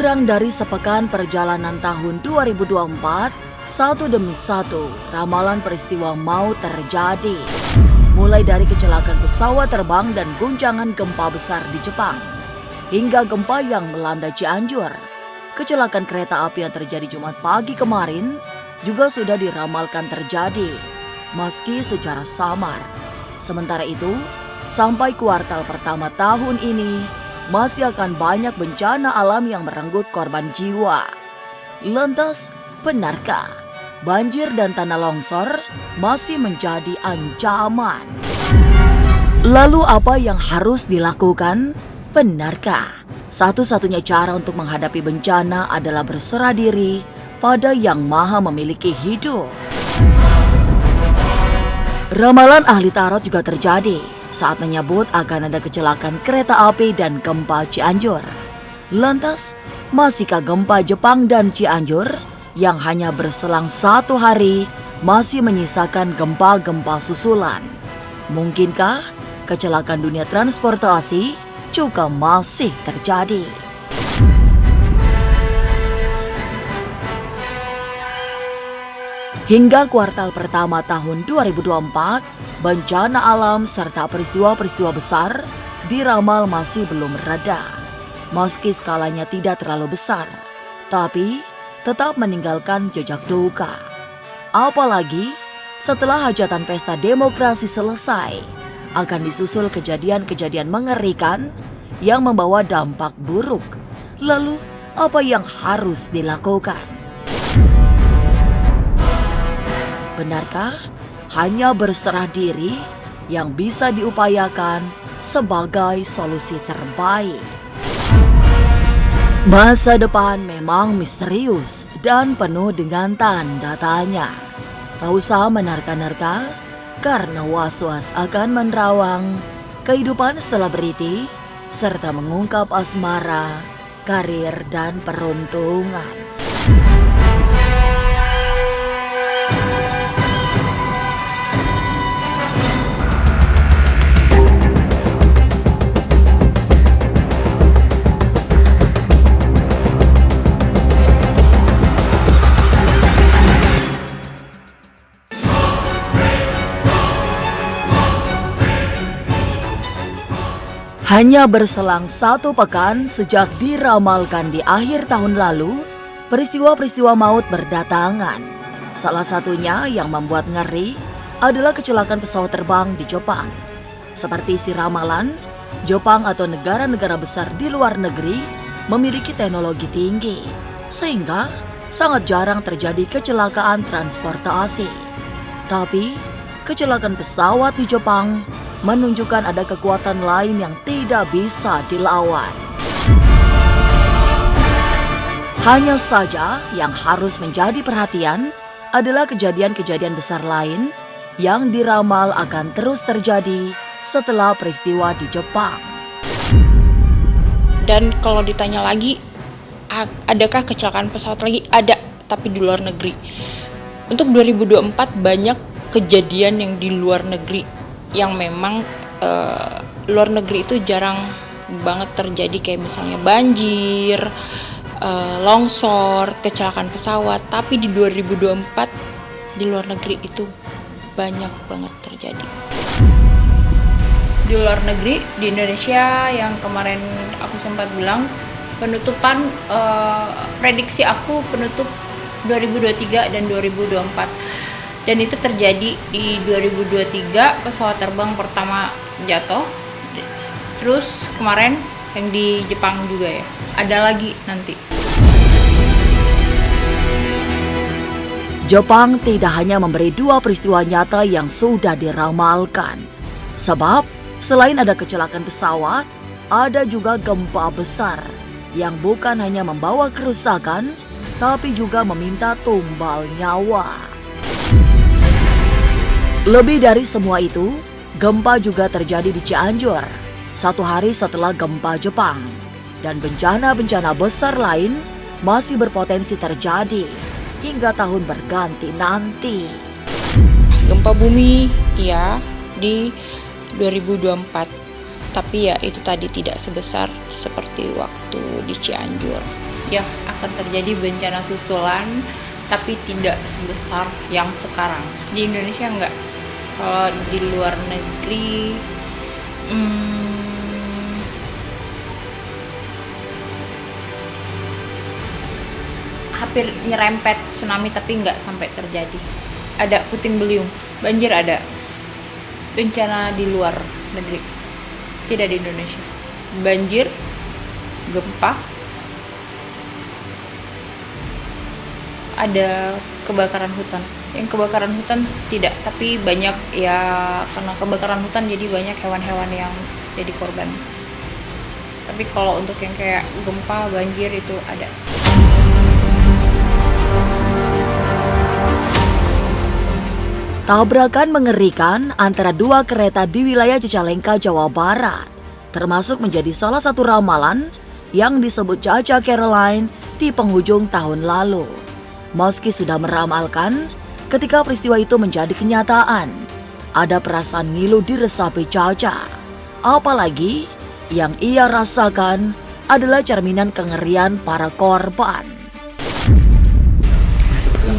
Kurang dari sepekan perjalanan tahun 2024, satu demi satu ramalan peristiwa maut terjadi. Mulai dari kecelakaan pesawat terbang dan guncangan gempa besar di Jepang, hingga gempa yang melanda Cianjur. Kecelakaan kereta api yang terjadi Jumat pagi kemarin juga sudah diramalkan terjadi, meski secara samar. Sementara itu, sampai kuartal pertama tahun ini, masih akan banyak bencana alam yang merenggut korban jiwa. Lantas, benarkah banjir dan tanah longsor masih menjadi ancaman? Lalu apa yang harus dilakukan? Benarkah satu-satunya cara untuk menghadapi bencana adalah berserah diri pada Yang Maha memiliki hidup? Ramalan ahli tarot juga terjadi saat menyebut akan ada kecelakaan kereta api dan gempa Cianjur. Lantas, masihkah gempa Jepang dan Cianjur yang hanya berselang 1 hari masih menyisakan gempa-gempa susulan? Mungkinkah kecelakaan dunia transportasi juga masih terjadi? Hingga kuartal pertama tahun 2024, bencana alam serta peristiwa-peristiwa besar diramal masih belum reda. Meski skalanya tidak terlalu besar, tapi tetap meninggalkan jejak duka. Apalagi setelah hajatan pesta demokrasi selesai, akan disusul kejadian-kejadian mengerikan yang membawa dampak buruk. Lalu, apa yang harus dilakukan? Benarkah hanya berserah diri yang bisa diupayakan sebagai solusi terbaik? Masa depan memang misterius dan penuh dengan tanda tanya. Tak usah menerka-nerka karena was-was akan menerawang kehidupan selebriti serta mengungkap asmara, karir, dan peruntungan. Hanya berselang 1 pekan sejak diramalkan di akhir tahun lalu, peristiwa-peristiwa maut berdatangan. Salah satunya yang membuat ngeri adalah kecelakaan pesawat terbang di Jepang. Seperti isi ramalan, Jepang atau negara-negara besar di luar negeri memiliki teknologi tinggi, sehingga sangat jarang terjadi kecelakaan transportasi. Tapi, kecelakaan pesawat di Jepang menunjukkan ada kekuatan lain yang tidak bisa dilawan. Hanya saja yang harus menjadi perhatian adalah kejadian-kejadian besar lain yang diramal akan terus terjadi setelah peristiwa di Jepang. Dan kalau ditanya lagi, adakah kecelakaan pesawat lagi? Ada, tapi di luar negeri. Untuk 2024 banyak kejadian yang di luar negeri yang memang luar negeri itu jarang banget terjadi, kayak misalnya banjir, longsor, kecelakaan pesawat. Tapi di 2024 di luar negeri itu banyak banget terjadi. Di luar negeri, di Indonesia yang kemarin aku sempat bilang penutupan, prediksi aku penutup 2023 dan 2024. Dan itu terjadi di 2023, pesawat terbang pertama jatuh. Terus kemarin yang di Jepang juga ya. Ada lagi nanti. Jepang tidak hanya memberi 2 peristiwa nyata yang sudah diramalkan. Sebab selain ada kecelakaan pesawat, ada juga gempa besar yang bukan hanya membawa kerusakan, tapi juga meminta tumbal nyawa. Lebih dari semua itu, gempa juga terjadi di Cianjur 1 hari setelah gempa Jepang. Dan bencana-bencana besar lain masih berpotensi terjadi hingga tahun berganti nanti. Gempa bumi, ya, di 2024. Tapi ya itu tadi tidak sebesar seperti waktu di Cianjur. ya akan terjadi bencana susulan, tapi tidak sebesar yang sekarang. Di Indonesia enggak. Kalau di luar negeri hampir nyerempet tsunami tapi nggak sampai terjadi. Ada puting beliung, banjir ada. Bencana di luar negeri, tidak di Indonesia. Banjir, gempa, ada kebakaran hutan. Yang kebakaran hutan tidak, tapi banyak ya, karena kebakaran hutan jadi banyak hewan-hewan yang jadi korban. Tapi kalau untuk yang kayak gempa, banjir itu ada. Tabrakan mengerikan antara dua kereta di wilayah Cicalengka, Jawa Barat, termasuk menjadi salah satu ramalan yang disebut Caca Caroline di penghujung tahun lalu. Meski sudah meramalkan, ketika peristiwa itu menjadi kenyataan, ada perasaan ngilu diresapi Caca. Apalagi yang ia rasakan adalah cerminan kengerian para korban.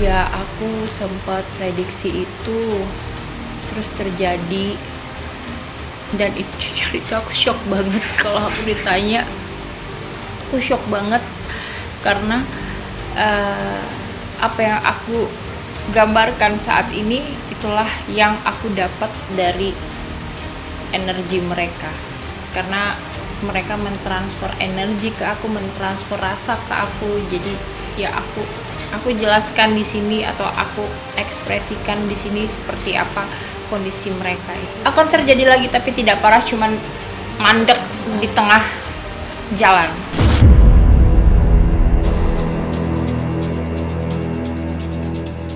Iya, aku sempat prediksi itu, terus terjadi, dan itu cerita aku shock banget. Kalau aku ditanya, aku shock banget karena apa yang aku gambarkan saat ini itulah yang aku dapat dari energi mereka, karena mereka mentransfer energi ke aku, mentransfer rasa ke aku. Jadi ya aku jelaskan di sini atau aku ekspresikan di sini seperti apa kondisi mereka itu. Akan terjadi lagi tapi tidak parah, cuman mandek di tengah jalan.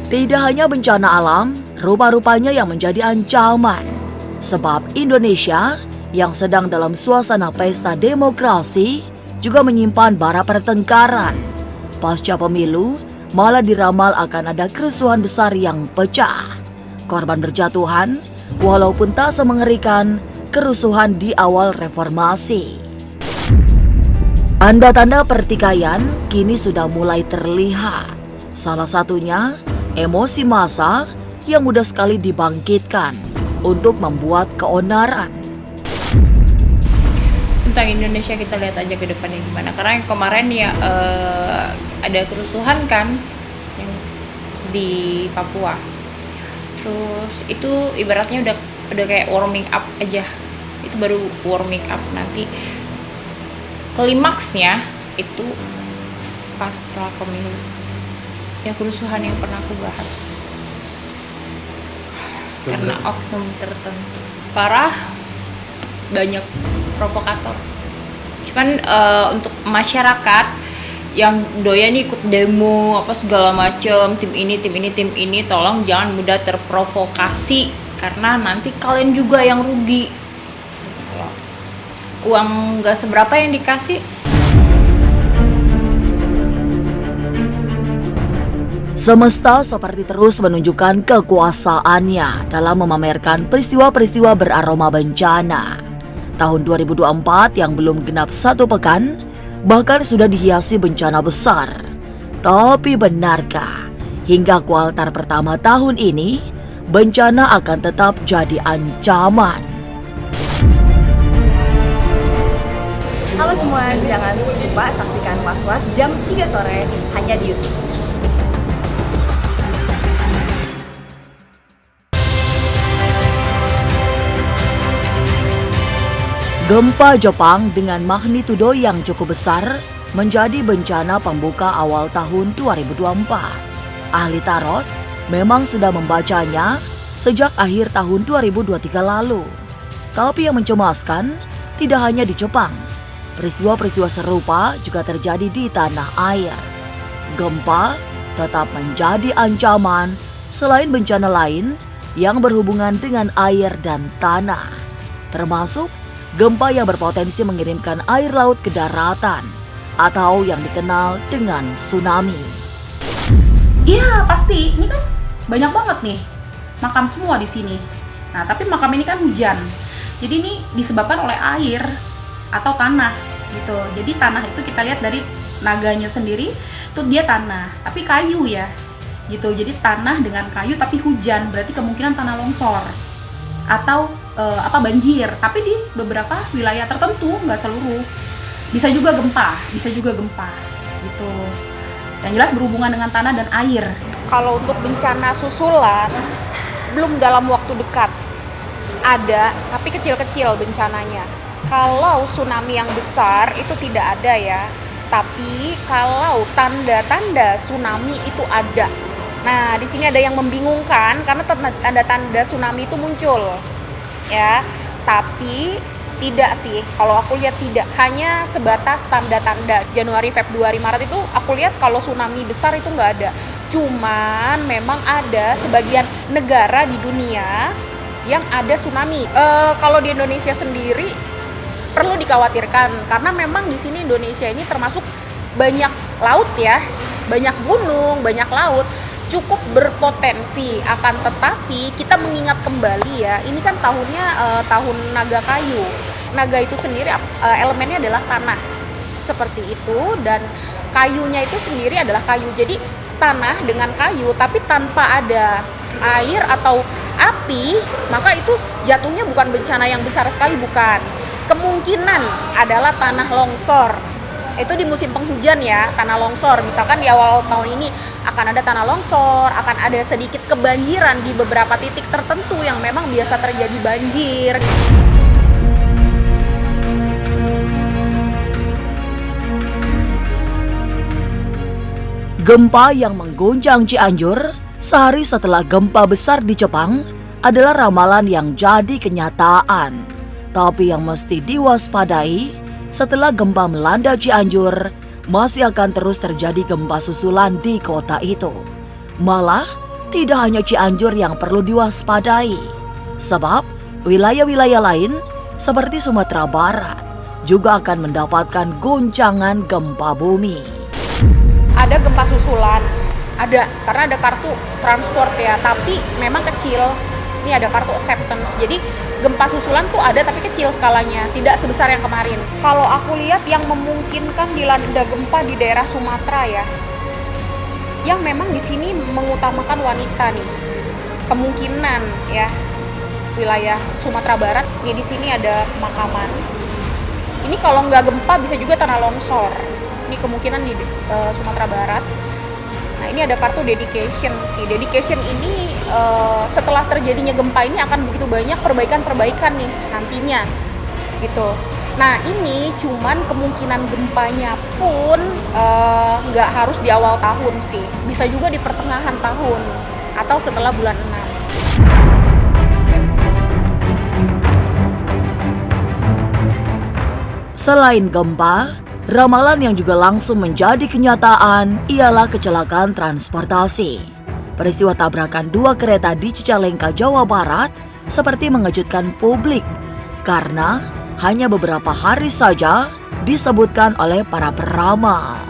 Tidak hanya bencana alam, rupa-rupanya yang menjadi ancaman. Sebab Indonesia yang sedang dalam suasana pesta demokrasi juga menyimpan bara pertengkaran. Pasca pemilu, malah diramal akan ada kerusuhan besar yang pecah. Korban berjatuhan, walaupun tak semengerikan kerusuhan di awal reformasi. Tanda-tanda pertikaian kini sudah mulai terlihat. Salah satunya, emosi massa yang mudah sekali dibangkitkan untuk membuat keonaran. Tentang Indonesia kita lihat aja ke depannya gimana. Karena yang kemarin ya ada kerusuhan kan yang di Papua. Terus itu ibaratnya udah kayak warming up aja. Itu baru warming up, nanti klimaksnya itu pas setelah pemilu. Ya kerusuhan yang pernah aku bahas. Karena oknum tertentu. Parah, banyak provokator. Cuman untuk masyarakat yang doyan ikut demo apa segala macem, tim ini, tolong jangan mudah terprovokasi karena nanti kalian juga yang rugi. Uang gak seberapa yang dikasih. Semesta seperti terus menunjukkan kekuasaannya dalam memamerkan peristiwa-peristiwa beraroma bencana. Tahun 2024 yang belum genap satu pekan, bahkan sudah dihiasi bencana besar. Tapi benarkah hingga kuartal pertama tahun ini, bencana akan tetap jadi ancaman? Halo semua, jangan lupa saksikan Was-Was jam 3 sore hanya di YouTube. Gempa Jepang dengan magnitudo yang cukup besar menjadi bencana pembuka awal tahun 2024. Ahli tarot memang sudah membacanya sejak akhir tahun 2023 lalu. Tapi yang mencemaskan tidak hanya di Jepang. Peristiwa-peristiwa serupa juga terjadi di tanah air. Gempa tetap menjadi ancaman selain bencana lain yang berhubungan dengan air dan tanah, termasuk gempa yang berpotensi mengirimkan air laut ke daratan atau yang dikenal dengan tsunami. Iya pasti, ini kan banyak banget nih makam semua di sini. Nah tapi makam ini kan hujan, jadi ini disebabkan oleh air atau tanah gitu. Jadi tanah itu kita lihat dari naganya sendiri tuh dia tanah, tapi kayu ya, gitu. Jadi tanah dengan kayu tapi hujan, berarti kemungkinan tanah longsor atau banjir. Tapi di beberapa wilayah tertentu, nggak seluruh, bisa juga gempa, gitu. Yang jelas berhubungan dengan tanah dan air. Kalau untuk bencana susulan, belum dalam waktu dekat. Ada, tapi kecil-kecil bencananya. Kalau tsunami yang besar itu tidak ada ya. Tapi kalau tanda-tanda tsunami itu ada. Nah, di sini ada yang membingungkan karena tanda-tanda tsunami itu muncul. Ya, tapi tidak sih. Kalau aku lihat tidak, hanya sebatas tanda-tanda. Januari, Februari, Maret itu aku lihat kalau tsunami besar itu nggak ada. Cuman memang ada sebagian negara di dunia yang ada tsunami. Kalau di Indonesia sendiri perlu dikhawatirkan karena memang di sini Indonesia ini termasuk banyak laut ya, banyak gunung, banyak laut, cukup berpotensi. Akan tetapi kita mengingat kembali ya, ini kan tahunnya tahun naga kayu. Naga itu sendiri elemennya adalah tanah, seperti itu, dan kayunya itu sendiri adalah kayu. Jadi tanah dengan kayu, tapi tanpa ada air atau api, maka itu jatuhnya bukan bencana yang besar sekali, bukan. Kemungkinan adalah tanah longsor. Itu di musim penghujan ya, tanah longsor. Misalkan di awal tahun ini akan ada tanah longsor, akan ada sedikit kebanjiran di beberapa titik tertentu yang memang biasa terjadi banjir. Gempa yang mengguncang Cianjur sehari setelah gempa besar di Jepang adalah ramalan yang jadi kenyataan. Tapi yang mesti diwaspadai, setelah gempa melanda Cianjur, masih akan terus terjadi gempa susulan di kota itu. Malah, tidak hanya Cianjur yang perlu diwaspadai. Sebab, wilayah-wilayah lain seperti Sumatera Barat juga akan mendapatkan guncangan gempa bumi. Ada gempa susulan, ada, karena ada kartu transport ya, tapi memang kecil. Ini ada kartu acceptance, jadi gempa susulan tuh ada tapi kecil skalanya, tidak sebesar yang kemarin. Kalau aku lihat yang memungkinkan dilanda gempa di daerah Sumatera ya, yang memang di sini mengutamakan wanita nih, kemungkinan ya, wilayah Sumatera Barat, nih di sini ada pemakaman. Ini kalau nggak gempa bisa juga tanah longsor. Ini kemungkinan di Sumatera Barat. Nah, ini ada kartu dedication sih. Dedication ini setelah terjadinya gempa ini akan begitu banyak perbaikan-perbaikan nih nantinya, gitu. Nah, ini cuman kemungkinan gempanya pun nggak harus di awal tahun sih. Bisa juga di pertengahan tahun atau setelah bulan 6. Selain gempa, ramalan yang juga langsung menjadi kenyataan ialah kecelakaan transportasi. Peristiwa tabrakan dua kereta di Cicalengka, Jawa Barat seperti mengejutkan publik karena hanya beberapa hari saja disebutkan oleh para peramal.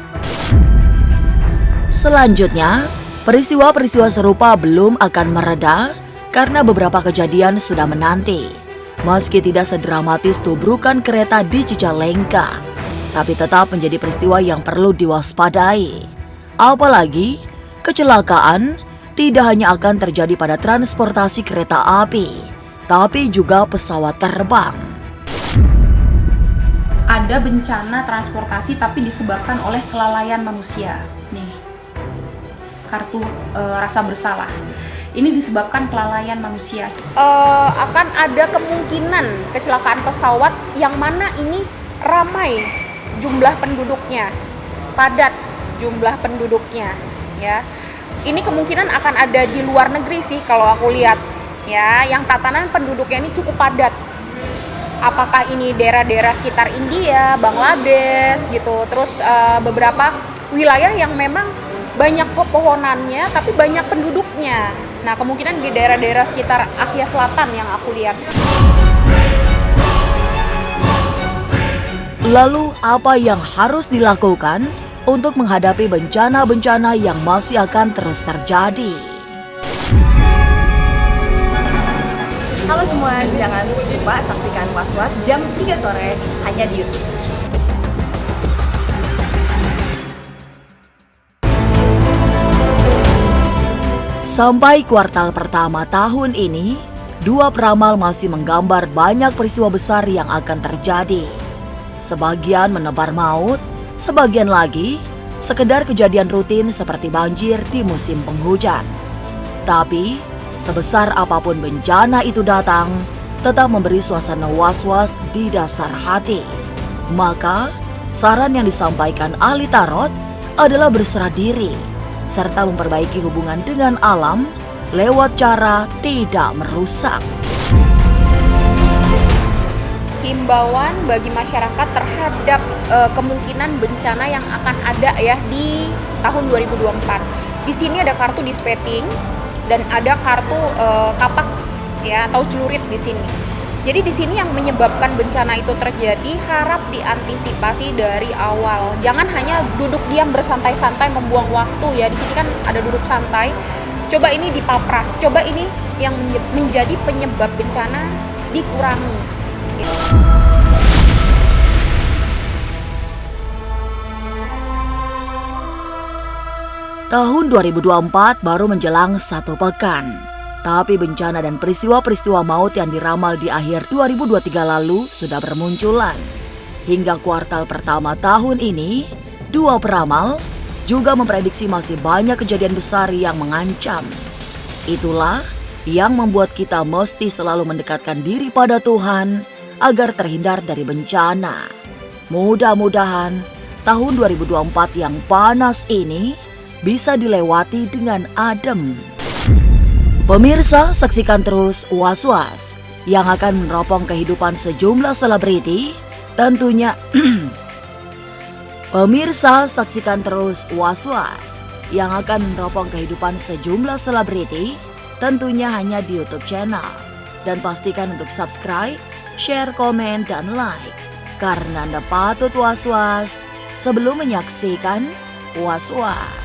Selanjutnya, peristiwa-peristiwa serupa belum akan mereda karena beberapa kejadian sudah menanti. Meski tidak sedramatis tubrukan kereta di Cicalengka, tapi tetap menjadi peristiwa yang perlu diwaspadai. Apalagi, kecelakaan tidak hanya akan terjadi pada transportasi kereta api, tapi juga pesawat terbang. Ada bencana transportasi tapi disebabkan oleh kelalaian manusia. Nih, kartu rasa bersalah. Ini disebabkan kelalaian manusia. Akan ada kemungkinan kecelakaan pesawat yang mana ini ramai jumlah penduduknya, padat jumlah penduduknya, ya. Ini kemungkinan akan ada di luar negeri sih kalau aku lihat, ya, yang tatanan penduduknya ini cukup padat. Apakah ini daerah-daerah sekitar India, Bangladesh gitu, terus beberapa wilayah yang memang banyak pepohonannya tapi banyak penduduknya. Nah, kemungkinan di daerah-daerah sekitar Asia Selatan yang aku lihat. Lalu apa yang harus dilakukan untuk menghadapi bencana-bencana yang masih akan terus terjadi? Halo semua, jangan lupa saksikan Was-Was jam 3 sore hanya di YouTube. Sampai kuartal pertama tahun ini, dua peramal masih menggambar banyak peristiwa besar yang akan terjadi. Sebagian menebar maut, sebagian lagi sekedar kejadian rutin seperti banjir di musim penghujan. Tapi, sebesar apapun bencana itu datang, tetap memberi suasana was-was di dasar hati. Maka, saran yang disampaikan ahli tarot adalah berserah diri, serta memperbaiki hubungan dengan alam lewat cara tidak merusak. Himbauan bagi masyarakat terhadap kemungkinan bencana yang akan ada ya di tahun 2024. Di sini ada kartu dispeting dan ada kartu kapak ya atau celurit di sini. Jadi di sini yang menyebabkan bencana itu terjadi harap diantisipasi dari awal. Jangan hanya duduk diam bersantai-santai membuang waktu ya. Di sini kan ada duduk santai. Coba ini dipapras. Coba ini yang menjadi penyebab bencana dikurangi. Tahun 2024 baru menjelang 1 pekan. Tapi bencana dan peristiwa-peristiwa maut yang diramal di akhir 2023 lalu sudah bermunculan. Hingga kuartal pertama tahun ini, dua peramal juga memprediksi masih banyak kejadian besar yang mengancam. Itulah yang membuat kita mesti selalu mendekatkan diri pada Tuhan agar terhindar dari bencana. Mudah-mudahan tahun 2024 yang panas ini bisa dilewati dengan adem. Pemirsa, saksikan terus Was-Was yang akan meneropong kehidupan sejumlah selebriti, tentunya. Pemirsa, saksikan terus Was-Was yang akan meneropong kehidupan sejumlah selebriti, tentunya hanya di YouTube channel. Dan pastikan untuk subscribe, share, komen, dan like, karena Anda patut was-was sebelum menyaksikan Was-Was.